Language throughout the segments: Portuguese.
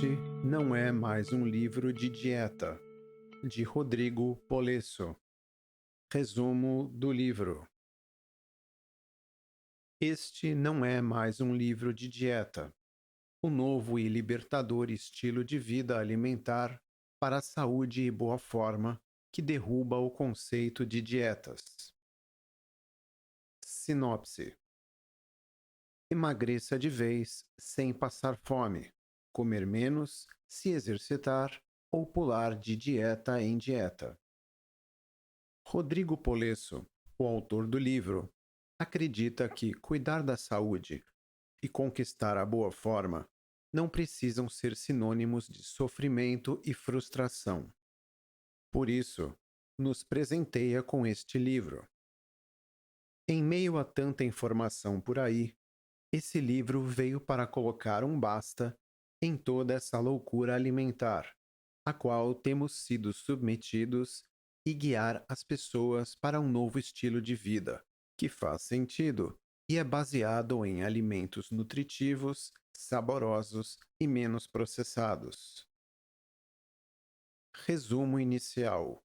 Este não é mais um livro de dieta, de Rodrigo Polesso. Resumo do livro. Este não é mais um livro de dieta, o novo e libertador estilo de vida alimentar para a saúde e boa forma que derruba o conceito de dietas. Sinopse: emagreça de vez sem passar fome, comer menos, se exercitar ou pular de dieta em dieta. Rodrigo Polesso, o autor do livro, acredita que cuidar da saúde e conquistar a boa forma não precisam ser sinônimos de sofrimento e frustração. Por isso, nos presenteia com este livro. Em meio a tanta informação por aí, esse livro veio para colocar um basta em toda essa loucura alimentar, a qual temos sido submetidos, e guiar as pessoas para um novo estilo de vida, que faz sentido e é baseado em alimentos nutritivos, saborosos e menos processados. Resumo inicial.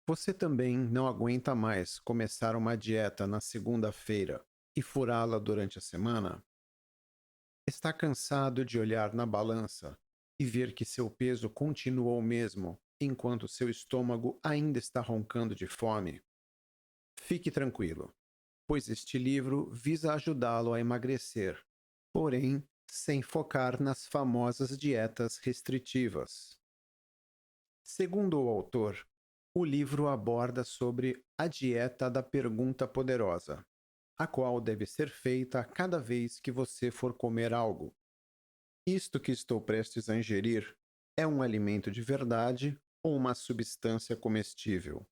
Você também não aguenta mais começar uma dieta na segunda-feira e furá-la durante a semana? Está cansado de olhar na balança e ver que seu peso continua o mesmo enquanto seu estômago ainda está roncando de fome? Fique tranquilo, pois este livro visa ajudá-lo a emagrecer, porém sem focar nas famosas dietas restritivas. Segundo o autor, o livro aborda sobre a dieta da pergunta poderosa, a qual deve ser feita cada vez que você for comer algo. Isto que estou prestes a ingerir é um alimento de verdade ou uma substância comestível?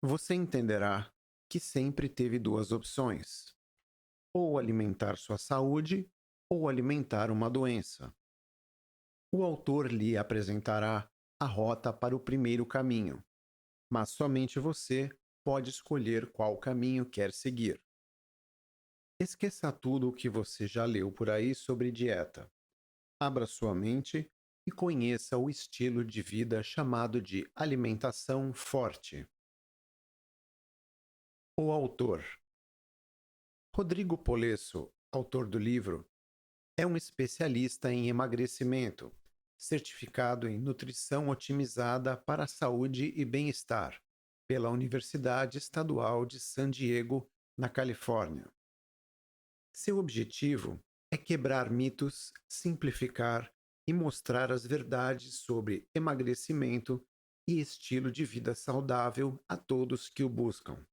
Você entenderá que sempre teve duas opções: ou alimentar sua saúde ou alimentar uma doença. O autor lhe apresentará a rota para o primeiro caminho, mas somente você pode escolher qual caminho quer seguir. Esqueça tudo o que você já leu por aí sobre dieta. Abra sua mente e conheça o estilo de vida chamado de alimentação forte. O autor. Rodrigo Polesso, autor do livro, é um especialista em emagrecimento, certificado em nutrição otimizada para a saúde e bem-estar, pela Universidade Estadual de San Diego, na Califórnia. Seu objetivo é quebrar mitos, simplificar e mostrar as verdades sobre emagrecimento e estilo de vida saudável a todos que o buscam.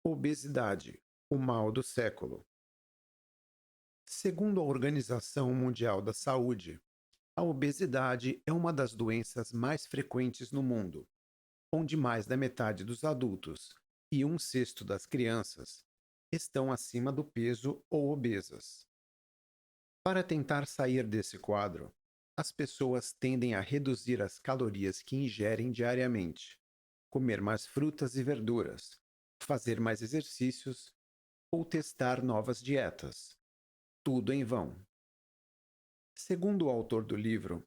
Obesidade, o mal do século. Segundo a Organização Mundial da Saúde, a obesidade é uma das doenças mais frequentes no mundo, onde mais da metade dos adultos e um sexto das crianças estão acima do peso ou obesas. Para tentar sair desse quadro, as pessoas tendem a reduzir as calorias que ingerem diariamente, comer mais frutas e verduras, fazer mais exercícios ou testar novas dietas. Tudo em vão. Segundo o autor do livro,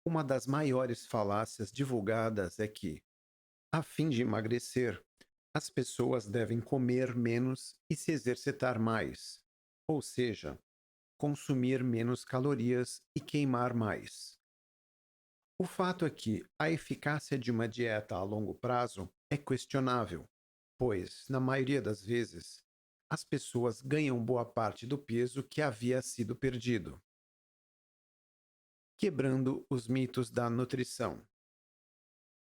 uma das maiores falácias divulgadas é que, a fim de emagrecer, as pessoas devem comer menos e se exercitar mais, ou seja, consumir menos calorias e queimar mais. O fato é que a eficácia de uma dieta a longo prazo é questionável, pois, na maioria das vezes, as pessoas ganham boa parte do peso que havia sido perdido. Quebrando os mitos da nutrição.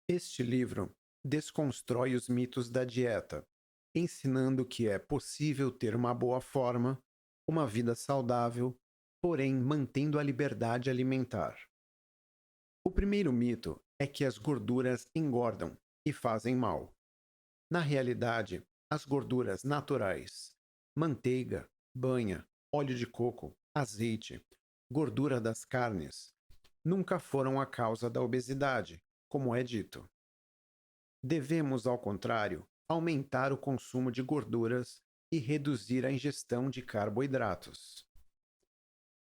Este livro desconstrói os mitos da dieta, ensinando que é possível ter uma boa forma, uma vida saudável, porém mantendo a liberdade alimentar. O primeiro mito é que as gorduras engordam e fazem mal. Na realidade, as gorduras naturais, manteiga, banha, óleo de coco, azeite, gordura das carnes, nunca foram a causa da obesidade, como é dito. Devemos, ao contrário, aumentar o consumo de gorduras e reduzir a ingestão de carboidratos.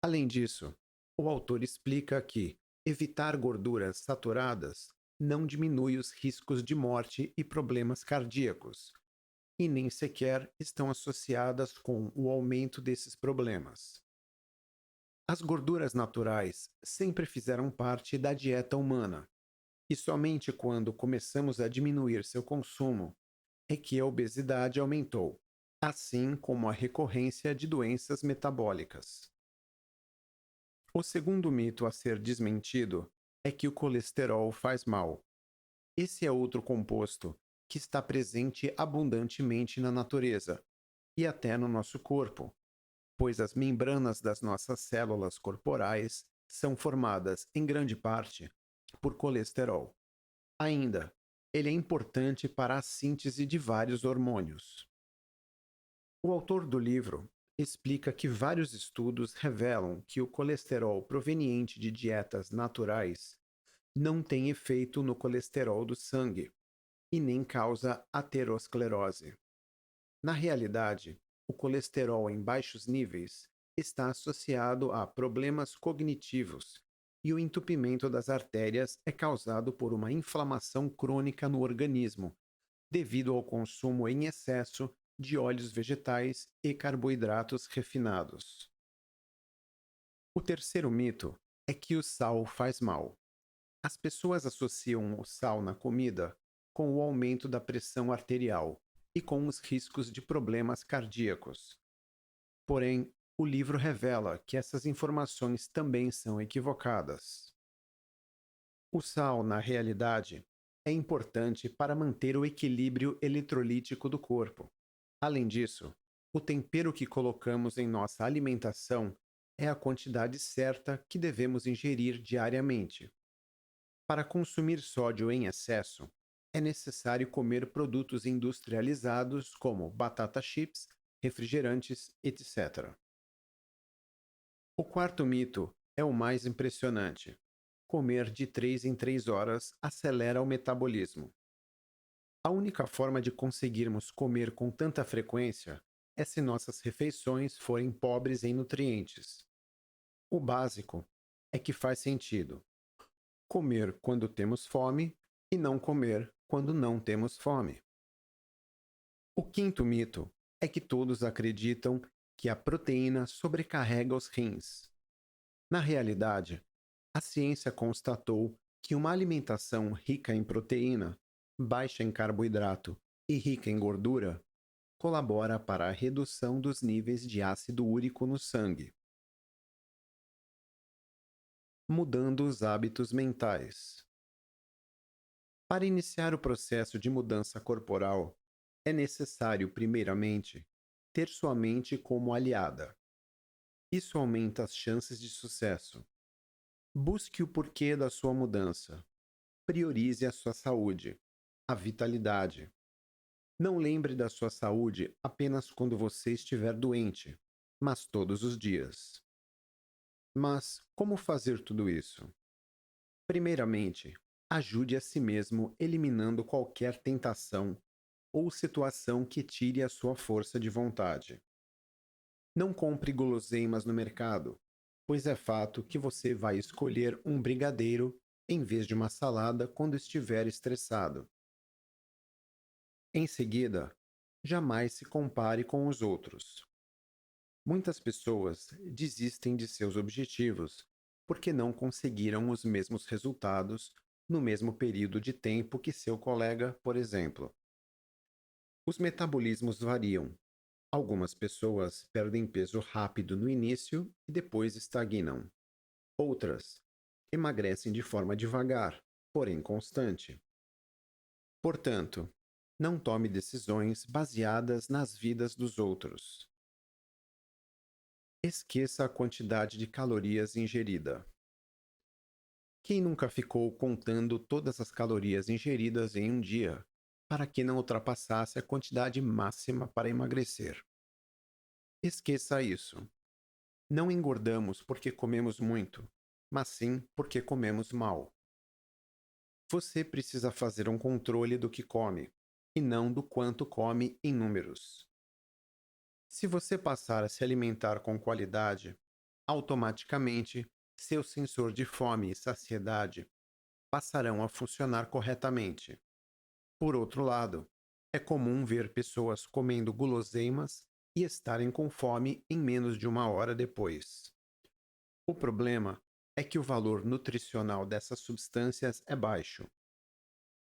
Além disso, o autor explica que evitar gorduras saturadas não diminui os riscos de morte e problemas cardíacos, e nem sequer estão associadas com o aumento desses problemas. As gorduras naturais sempre fizeram parte da dieta humana, e somente quando começamos a diminuir seu consumo é que a obesidade aumentou, assim como a recorrência de doenças metabólicas. O segundo mito a ser desmentido é que o colesterol faz mal. Esse é outro composto que está presente abundantemente na natureza e até no nosso corpo, pois as membranas das nossas células corporais são formadas, em grande parte, por colesterol. Ainda, ele é importante para a síntese de vários hormônios. O autor do livro explica que vários estudos revelam que o colesterol proveniente de dietas naturais não tem efeito no colesterol do sangue e nem causa aterosclerose. Na realidade, o colesterol em baixos níveis está associado a problemas cognitivos e o entupimento das artérias é causado por uma inflamação crônica no organismo, devido ao consumo em excesso de óleos vegetais e carboidratos refinados. O terceiro mito é que o sal faz mal. As pessoas associam o sal na comida com o aumento da pressão arterial e com os riscos de problemas cardíacos. Porém, o livro revela que essas informações também são equivocadas. O sal, na realidade, é importante para manter o equilíbrio eletrolítico do corpo. Além disso, o tempero que colocamos em nossa alimentação é a quantidade certa que devemos ingerir diariamente. Para consumir sódio em excesso, é necessário comer produtos industrializados como batata chips, refrigerantes, etc. O quarto mito é o mais impressionante. Comer de 3 em 3 horas acelera o metabolismo. A única forma de conseguirmos comer com tanta frequência é se nossas refeições forem pobres em nutrientes. O básico é que faz sentido comer quando temos fome e não comer quando não temos fome. O quinto mito é que todos acreditam que a proteína sobrecarrega os rins. Na realidade, a ciência constatou que uma alimentação rica em proteína, baixa em carboidrato e rica em gordura colabora para a redução dos níveis de ácido úrico no sangue, mudando os hábitos mentais. Para iniciar o processo de mudança corporal, é necessário, primeiramente, ter sua mente como aliada. Isso aumenta as chances de sucesso. Busque o porquê da sua mudança. Priorize a sua saúde, a vitalidade. Não lembre da sua saúde apenas quando você estiver doente, mas todos os dias. Mas como fazer tudo isso? Primeiramente, ajude a si mesmo eliminando qualquer tentação ou situação que tire a sua força de vontade. Não compre guloseimas no mercado, pois é fato que você vai escolher um brigadeiro em vez de uma salada quando estiver estressado. Em seguida, jamais se compare com os outros. Muitas pessoas desistem de seus objetivos porque não conseguiram os mesmos resultados no mesmo período de tempo que seu colega, por exemplo. Os metabolismos variam. Algumas pessoas perdem peso rápido no início e depois estagnam. Outras emagrecem de forma devagar, porém constante. Portanto, não tome decisões baseadas nas vidas dos outros. Esqueça a quantidade de calorias ingerida. Quem nunca ficou contando todas as calorias ingeridas em um dia para que não ultrapassasse a quantidade máxima para emagrecer? Esqueça isso. Não engordamos porque comemos muito, mas sim porque comemos mal. Você precisa fazer um controle do que come, e não do quanto come em números. Se você passar a se alimentar com qualidade, automaticamente seu sensor de fome e saciedade passarão a funcionar corretamente. Por outro lado, é comum ver pessoas comendo guloseimas e estarem com fome em menos de uma hora depois. O problema é que o valor nutricional dessas substâncias é baixo.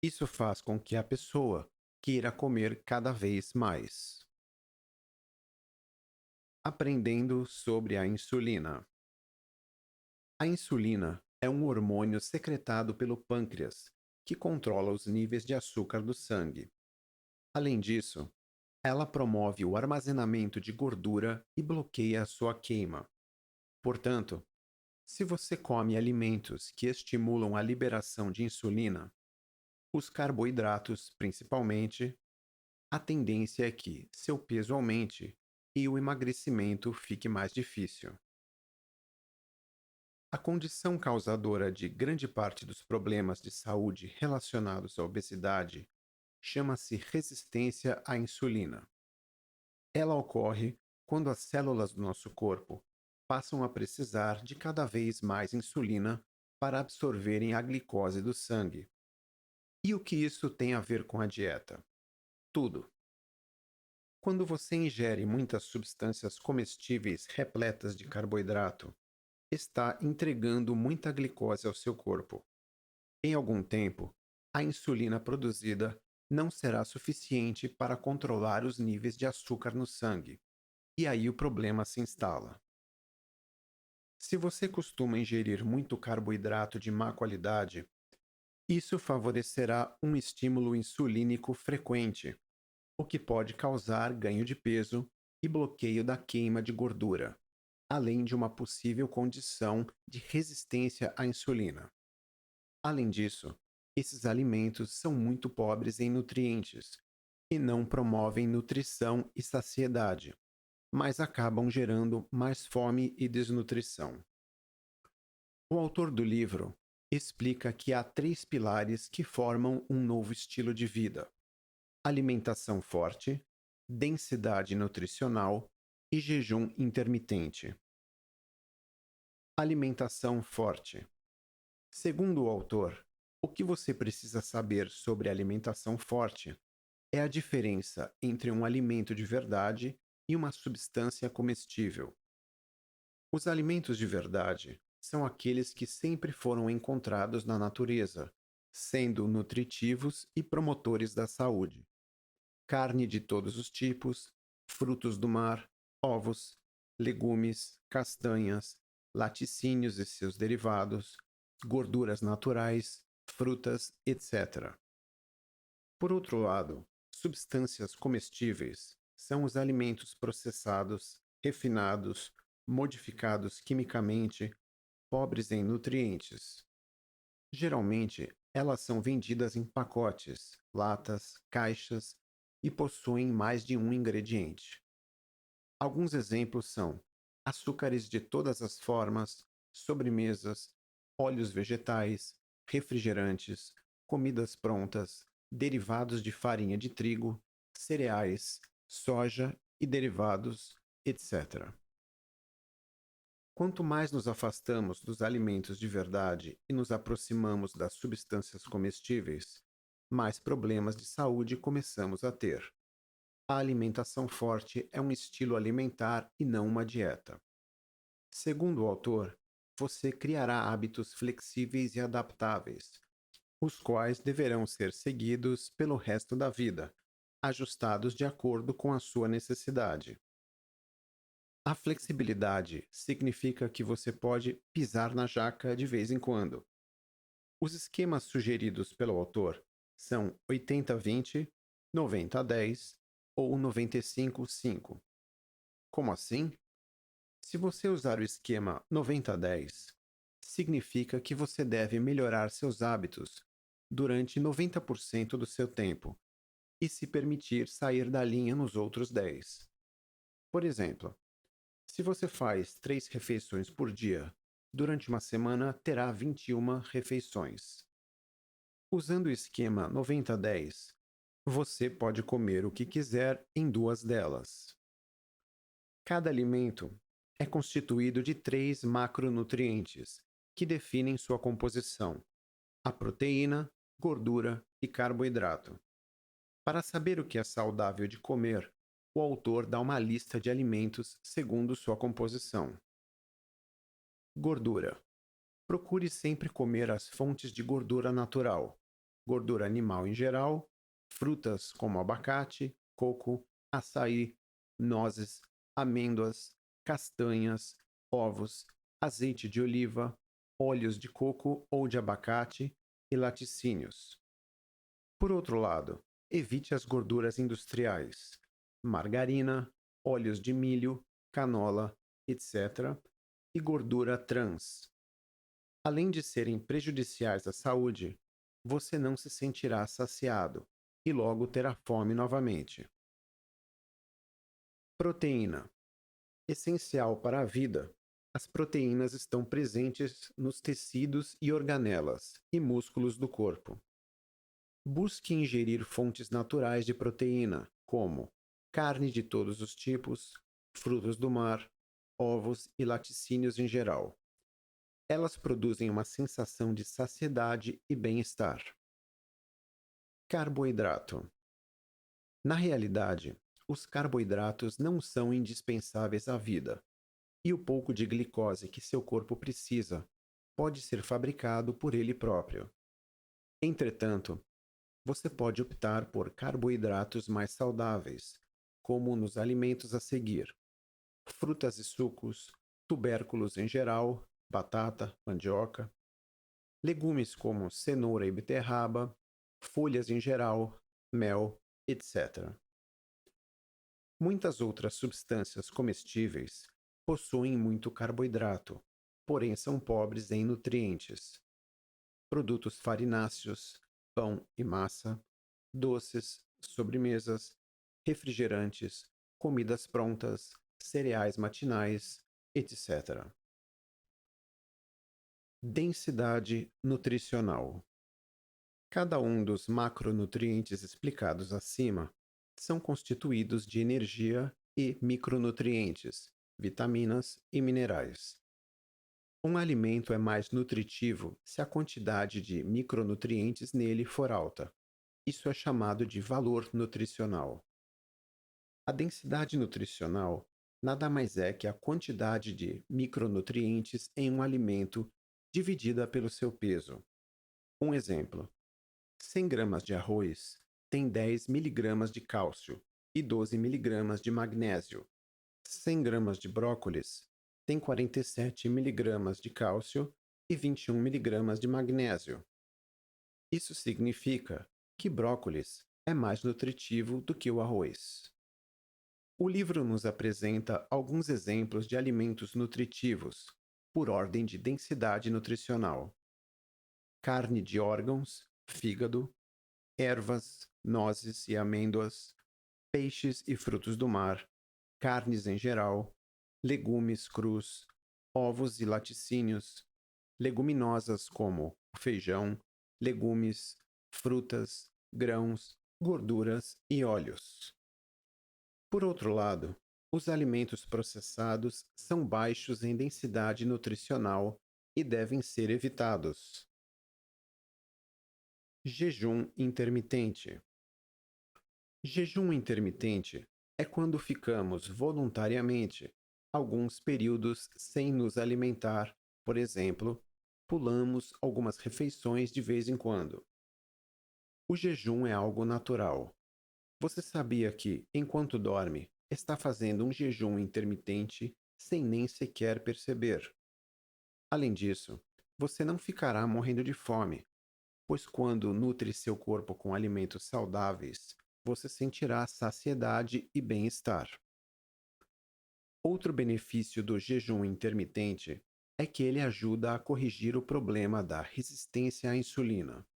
Isso faz com que a pessoa queira comer cada vez mais. Aprendendo sobre a insulina. A insulina é um hormônio secretado pelo pâncreas que controla os níveis de açúcar do sangue. Além disso, ela promove o armazenamento de gordura e bloqueia a sua queima. Portanto, se você come alimentos que estimulam a liberação de insulina, os carboidratos principalmente, a tendência é que seu peso aumente e o emagrecimento fique mais difícil. A condição causadora de grande parte dos problemas de saúde relacionados à obesidade chama-se resistência à insulina. Ela ocorre quando as células do nosso corpo passam a precisar de cada vez mais insulina para absorverem a glicose do sangue. E o que isso tem a ver com a dieta? Tudo. Quando você ingere muitas substâncias comestíveis repletas de carboidrato, está entregando muita glicose ao seu corpo. Em algum tempo, a insulina produzida não será suficiente para controlar os níveis de açúcar no sangue, e aí o problema se instala. Se você costuma ingerir muito carboidrato de má qualidade, isso favorecerá um estímulo insulínico frequente, o que pode causar ganho de peso e bloqueio da queima de gordura, além de uma possível condição de resistência à insulina. Além disso, esses alimentos são muito pobres em nutrientes e não promovem nutrição e saciedade, mas acabam gerando mais fome e desnutrição. O autor do livro explica que há 3 pilares que formam um novo estilo de vida: alimentação forte, densidade nutricional e jejum intermitente. Alimentação forte. Segundo o autor, o que você precisa saber sobre alimentação forte é a diferença entre um alimento de verdade e uma substância comestível. Os alimentos de verdade são aqueles que sempre foram encontrados na natureza, sendo nutritivos e promotores da saúde. Carne de todos os tipos, frutos do mar, ovos, legumes, castanhas, laticínios e seus derivados, gorduras naturais, frutas, etc. Por outro lado, substâncias comestíveis são os alimentos processados, refinados, modificados quimicamente, pobres em nutrientes. Geralmente, elas são vendidas em pacotes, latas, caixas e possuem mais de um ingrediente. Alguns exemplos são açúcares de todas as formas, sobremesas, óleos vegetais, refrigerantes, comidas prontas, derivados de farinha de trigo, cereais, soja e derivados, etc. Quanto mais nos afastamos dos alimentos de verdade e nos aproximamos das substâncias comestíveis, mais problemas de saúde começamos a ter. A alimentação forte é um estilo alimentar e não uma dieta. Segundo o autor, você criará hábitos flexíveis e adaptáveis, os quais deverão ser seguidos pelo resto da vida, ajustados de acordo com a sua necessidade. A flexibilidade significa que você pode pisar na jaca de vez em quando. Os esquemas sugeridos pelo autor são 80-20, 90-10 ou 95-5. Como assim? Se você usar o esquema 90-10, significa que você deve melhorar seus hábitos durante 90% do seu tempo e se permitir sair da linha nos outros 10. Por exemplo, se você faz 3 refeições por dia, durante uma semana terá 21 refeições. Usando o esquema 90-10, você pode comer o que quiser em 2 delas. Cada alimento é constituído de 3 macronutrientes, que definem sua composição: a proteína, gordura e carboidrato. Para saber o que é saudável de comer, o autor dá uma lista de alimentos segundo sua composição. Gordura. Procure sempre comer as fontes de gordura natural, gordura animal em geral, frutas como abacate, coco, açaí, nozes, amêndoas, castanhas, ovos, azeite de oliva, óleos de coco ou de abacate e laticínios. Por outro lado, evite as gorduras industriais, margarina, óleos de milho, canola, etc., e gordura trans. Além de serem prejudiciais à saúde, você não se sentirá saciado e logo terá fome novamente. Proteína. Essencial para a vida, as proteínas estão presentes nos tecidos e organelas e músculos do corpo. Busque ingerir fontes naturais de proteína, como carne de todos os tipos, frutos do mar, ovos e laticínios em geral. Elas produzem uma sensação de saciedade e bem-estar. Carboidrato. Na realidade, os carboidratos não são indispensáveis à vida, e o pouco de glicose que seu corpo precisa pode ser fabricado por ele próprio. Entretanto, você pode optar por carboidratos mais saudáveis, como nos alimentos a seguir: frutas e sucos, tubérculos em geral, batata, mandioca, legumes como cenoura e beterraba, folhas em geral, mel, etc. Muitas outras substâncias comestíveis possuem muito carboidrato, porém são pobres em nutrientes. Produtos farináceos, pão e massa, doces, sobremesas, refrigerantes, comidas prontas, cereais matinais, etc. Densidade nutricional. Cada um dos macronutrientes explicados acima são constituídos de energia e micronutrientes, vitaminas e minerais. Um alimento é mais nutritivo se a quantidade de micronutrientes nele for alta. Isso é chamado de valor nutricional. A densidade nutricional nada mais é que a quantidade de micronutrientes em um alimento dividida pelo seu peso. Um exemplo: 100 gramas de arroz tem 10 miligramas de cálcio e 12 miligramas de magnésio. 100 gramas de brócolis tem 47 miligramas de cálcio e 21 miligramas de magnésio. Isso significa que brócolis é mais nutritivo do que o arroz. O livro nos apresenta alguns exemplos de alimentos nutritivos, por ordem de densidade nutricional: carne de órgãos, fígado, ervas, nozes e amêndoas, peixes e frutos do mar, carnes em geral, legumes crus, ovos e laticínios, leguminosas como o feijão, legumes, frutas, grãos, gorduras e óleos. Por outro lado, os alimentos processados são baixos em densidade nutricional e devem ser evitados. Jejum intermitente. Jejum intermitente é quando ficamos voluntariamente alguns períodos sem nos alimentar, por exemplo, pulamos algumas refeições de vez em quando. O jejum é algo natural. Você sabia que, enquanto dorme, está fazendo um jejum intermitente sem nem sequer perceber? Além disso, você não ficará morrendo de fome, pois quando nutre seu corpo com alimentos saudáveis, você sentirá saciedade e bem-estar. Outro benefício do jejum intermitente é que ele ajuda a corrigir o problema da resistência à insulina.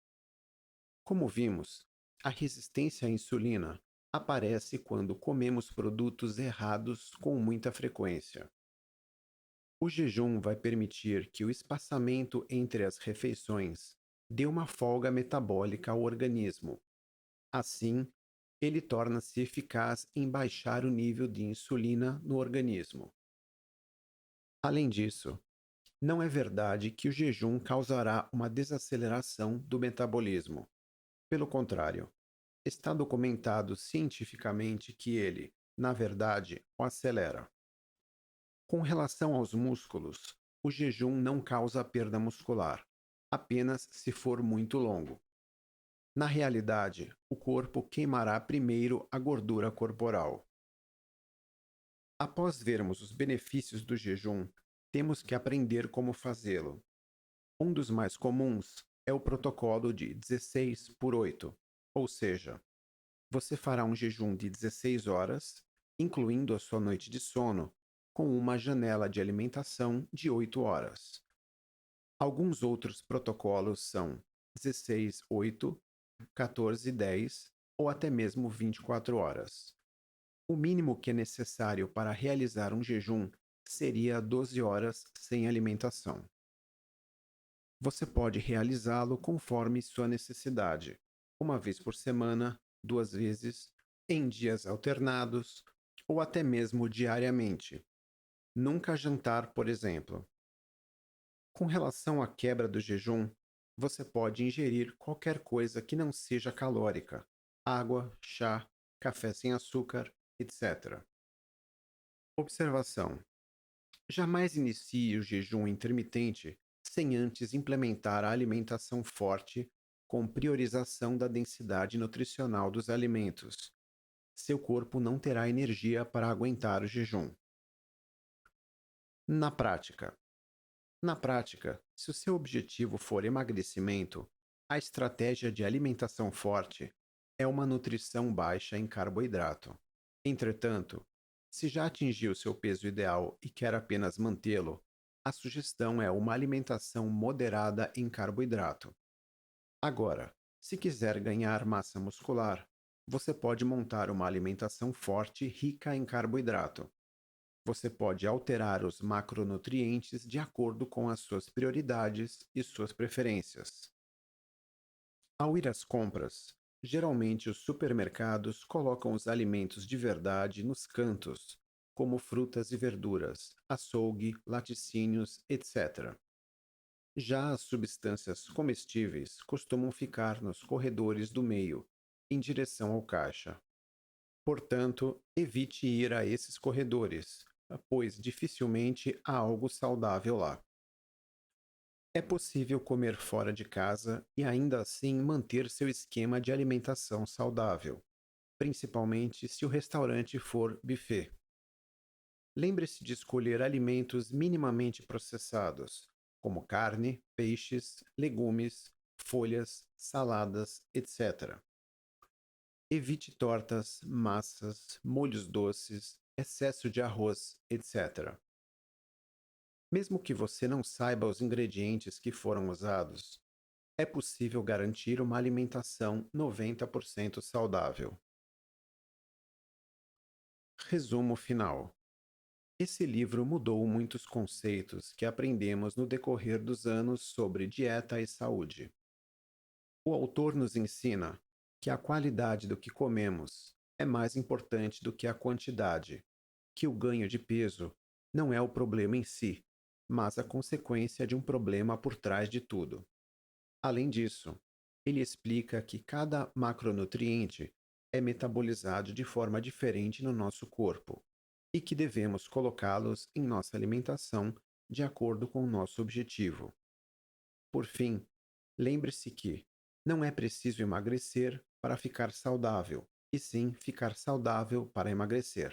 Como vimos, a resistência à insulina aparece quando comemos produtos errados com muita frequência. O jejum vai permitir que o espaçamento entre as refeições dê uma folga metabólica ao organismo. Assim, ele torna-se eficaz em baixar o nível de insulina no organismo. Além disso, não é verdade que o jejum causará uma desaceleração do metabolismo. Pelo contrário, está documentado cientificamente que ele, na verdade, o acelera. Com relação aos músculos, o jejum não causa perda muscular, apenas se for muito longo. Na realidade, o corpo queimará primeiro a gordura corporal. Após vermos os benefícios do jejum, temos que aprender como fazê-lo. Um dos mais comuns é o protocolo de 16 por 8, ou seja, você fará um jejum de 16 horas, incluindo a sua noite de sono, com uma janela de alimentação de 8 horas. Alguns outros protocolos são 16, 8, 14, 10 ou até mesmo 24 horas. O mínimo que é necessário para realizar um jejum seria 12 horas sem alimentação. Você pode realizá-lo conforme sua necessidade, uma vez por semana, 2 vezes, em dias alternados ou até mesmo diariamente. Nunca jantar, por exemplo. Com relação à quebra do jejum, você pode ingerir qualquer coisa que não seja calórica: água, chá, café sem açúcar, etc. Observação: jamais inicie o jejum intermitente sem antes implementar a alimentação forte com priorização da densidade nutricional dos alimentos. Seu corpo não terá energia para aguentar o jejum. Na prática, se o seu objetivo for emagrecimento, a estratégia de alimentação forte é uma nutrição baixa em carboidrato. Entretanto, se já atingiu seu peso ideal e quer apenas mantê-lo, a sugestão é uma alimentação moderada em carboidrato. Agora, se quiser ganhar massa muscular, você pode montar uma alimentação forte rica em carboidrato. Você pode alterar os macronutrientes de acordo com as suas prioridades e suas preferências. Ao ir às compras, geralmente os supermercados colocam os alimentos de verdade nos cantos, como frutas e verduras, açougue, laticínios, etc. Já as substâncias comestíveis costumam ficar nos corredores do meio, em direção ao caixa. Portanto, evite ir a esses corredores, pois dificilmente há algo saudável lá. É possível comer fora de casa e ainda assim manter seu esquema de alimentação saudável, principalmente se o restaurante for buffet. Lembre-se de escolher alimentos minimamente processados, como carne, peixes, legumes, folhas, saladas, etc. Evite tortas, massas, molhos doces, excesso de arroz, etc. Mesmo que você não saiba os ingredientes que foram usados, é possível garantir uma alimentação 90% saudável. Resumo final. Esse livro mudou muitos conceitos que aprendemos no decorrer dos anos sobre dieta e saúde. O autor nos ensina que a qualidade do que comemos é mais importante do que a quantidade, que o ganho de peso não é o problema em si, mas a consequência de um problema por trás de tudo. Além disso, ele explica que cada macronutriente é metabolizado de forma diferente no nosso corpo e que devemos colocá-los em nossa alimentação de acordo com o nosso objetivo. Por fim, lembre-se que não é preciso emagrecer para ficar saudável, e sim ficar saudável para emagrecer.